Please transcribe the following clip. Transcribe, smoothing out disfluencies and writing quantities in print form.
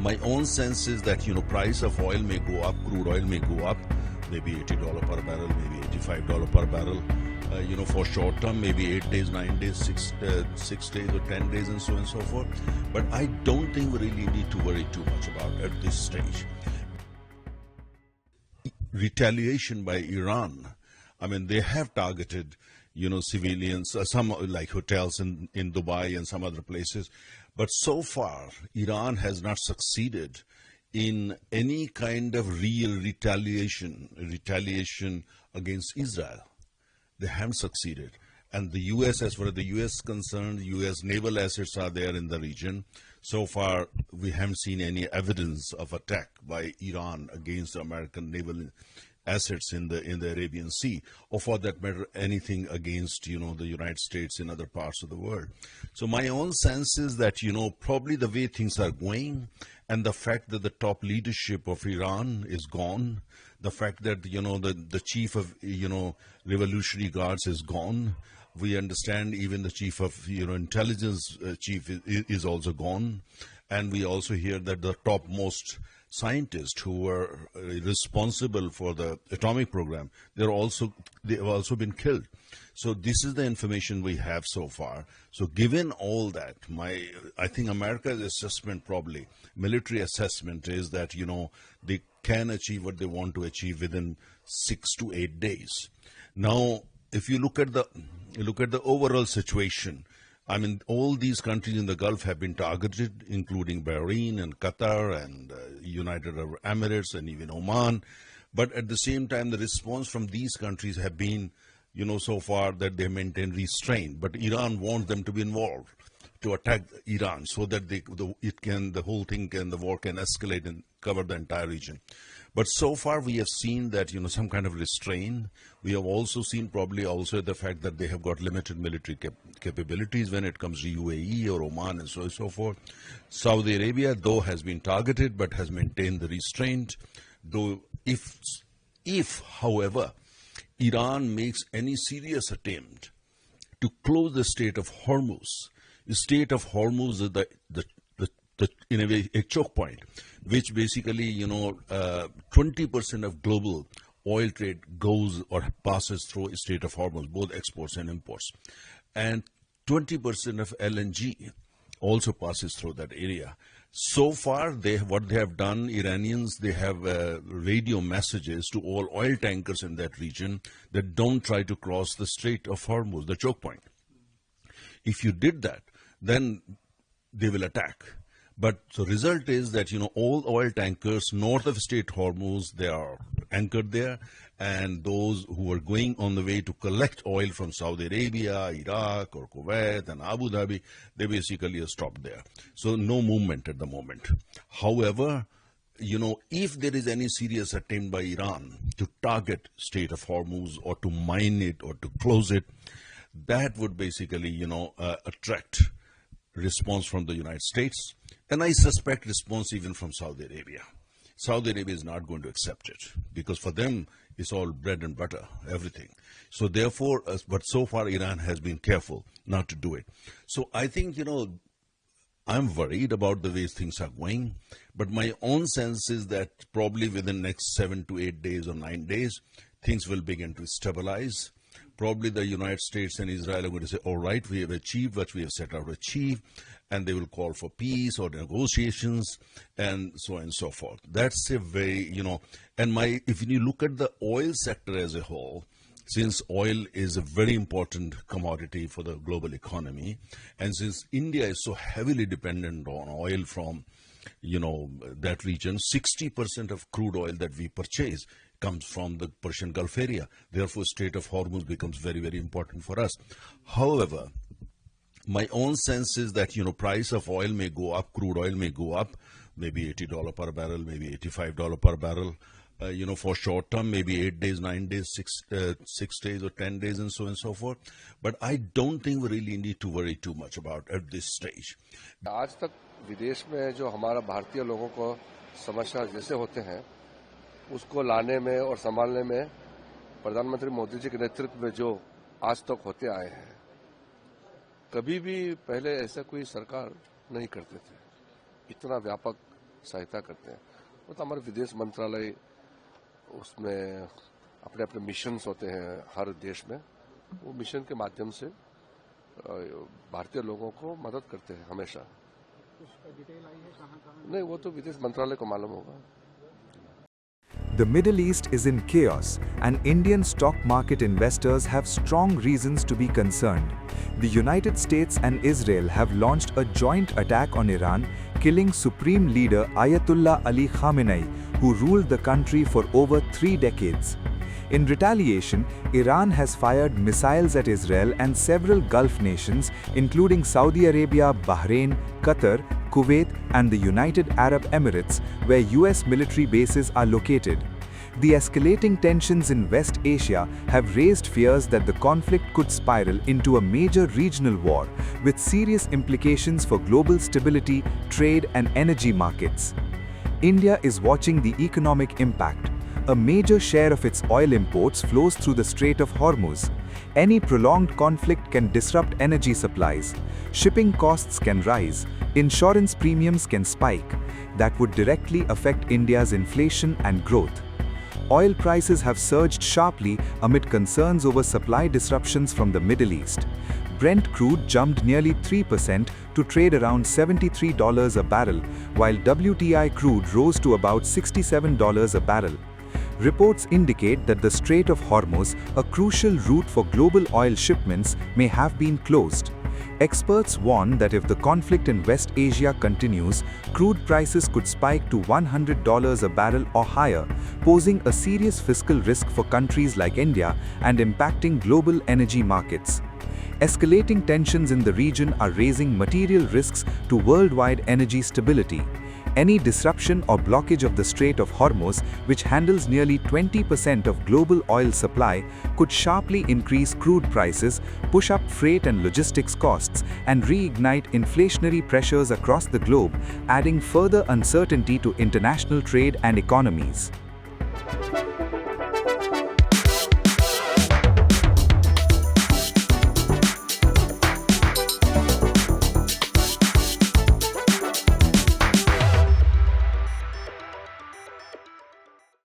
My own sense is that, price of oil may go up, crude oil may go up, maybe $80 per barrel, maybe $85 per barrel. For short term, maybe 8 days, 9 days, 6 days or 10 days and so on and so forth. But I don't think we really need to worry too much about at this stage. Retaliation by Iran. I mean, they have targeted, civilians, some like hotels in Dubai and some other places. But so far, Iran has not succeeded in any kind of real retaliation against Israel. They haven't succeeded. And the U.S., as far as the U.S. is concerned, U.S. naval assets are there in the region. So far, we haven't seen any evidence of attack by Iran against American naval assets in the Arabian Sea, or for that matter, anything against, the United States in other parts of the world. So my own sense is that, probably the way things are going and the fact that the top leadership of Iran is gone, the fact that, the chief of, Revolutionary Guards is gone. We understand even the chief of, intelligence chief is also gone. And we also hear that the topmost scientists who were responsible for the atomic program, they have also been killed. So this is the information we have so far. So given all that, I think America's assessment, probably military assessment, is that they can achieve what they want to achieve within 6 to 8 days. Now, if you look at the overall situation, I mean, all these countries in the Gulf have been targeted, including Bahrain and Qatar and United Arab Emirates and even Oman. But at the same time, the response from these countries have been, so far that they maintain restraint. But Iran wants them to be involved to attack Iran so that the war can escalate and cover the entire region. But so far we have seen that, some kind of restraint. We have also seen probably also the fact that they have got limited military capabilities when it comes to UAE or Oman and so on and so forth. Saudi Arabia, though, has been targeted but has maintained the restraint. Though if, however, Iran makes any serious attempt to close the Strait of Hormuz, the Strait of Hormuz is in a way a choke point, which basically 20% of global oil trade goes or passes through the Strait of Hormuz, both exports and imports, and 20% of LNG also passes through that area. So far, what they have done, Iranians, they have radio messages to all oil tankers in that region that don't try to cross the Strait of Hormuz, the choke point. If you did that, then they will attack. But the result is that, all oil tankers north of Strait Hormuz, they are anchored there. And those who are going on the way to collect oil from Saudi Arabia, Iraq, or Kuwait, and Abu Dhabi, they basically are stopped there. So no movement at the moment. However, if there is any serious attempt by Iran to target Strait of Hormuz or to mine it or to close it, that would basically, attract response from the United States, and I suspect response even from Saudi Arabia. Saudi Arabia is not going to accept it because for them it's all bread and butter, everything. So therefore, but so far Iran has been careful not to do it. So I think, I'm worried about the way things are going, but my own sense is that probably within the next 7 to 8 days or 9 days, things will begin to stabilize. Probably the United States and Israel are going to say, all right, we have achieved what we have set out to achieve, and they will call for peace or negotiations and so on and so forth. That's a very, if you look at the oil sector as a whole, since oil is a very important commodity for the global economy, and since India is so heavily dependent on oil from, that region, 60% of crude oil that we purchase comes from the Persian Gulf area. Therefore, Strait of Hormuz becomes very, very important for us. However, my own sense is that, price of oil may go up, crude oil may go up, maybe $80 per barrel, maybe $85 per barrel. For short term, maybe 8 days, 9 days, 6 days or 10 days and so on and so forth. But I don't think we really need to worry too much about at this stage. आज तक विदेश में जो हमारा भारतीय लोगों को समस्या जैसे होते हैं, उसको लाने में और संभालने में प्रधानमंत्री मोदी जी के नेतृत्व में जो आज तक होते आए हैं, कभी भी पहले ऐसा कोई सरकार नहीं करते थे। इतना व्यापक सहायता करते हैं। वो तो हमारे विदेश मंत्रालय उसमें अपने अपने मिशंस होते हैं हर देश में, वो मिशन के माध्यम से भारतीय लोगों को मदद करते हैं हमेशा। डिटेल आई है कहाँ नहीं, वो तो विदेश मंत्रालय को मालूम होगा। The Middle East is in chaos, and Indian stock market investors have strong reasons to be concerned. The United States and Israel have launched a joint attack on Iran, killing Supreme Leader Ayatollah Ali Khamenei, who ruled the country for over 3 decades. In retaliation, Iran has fired missiles at Israel and several Gulf nations, including Saudi Arabia, Bahrain, Qatar, Kuwait, and the United Arab Emirates, where US military bases are located. The escalating tensions in West Asia have raised fears that the conflict could spiral into a major regional war, with serious implications for global stability, trade, and energy markets. India is watching the economic impact. A major share of its oil imports flows through the Strait of Hormuz. Any prolonged conflict can disrupt energy supplies. Shipping costs can rise. Insurance premiums can spike. That would directly affect India's inflation and growth. Oil prices have surged sharply amid concerns over supply disruptions from the Middle East. Brent crude jumped nearly 3% to trade around $73 a barrel, while WTI crude rose to about $67 a barrel. Reports indicate that the Strait of Hormuz, a crucial route for global oil shipments, may have been closed. Experts warn that if the conflict in West Asia continues, crude prices could spike to $100 a barrel or higher, posing a serious fiscal risk for countries like India and impacting global energy markets. Escalating tensions in the region are raising material risks to worldwide energy stability. Any disruption or blockage of the Strait of Hormuz, which handles nearly 20% of global oil supply, could sharply increase crude prices, push up freight and logistics costs, and reignite inflationary pressures across the globe, adding further uncertainty to international trade and economies.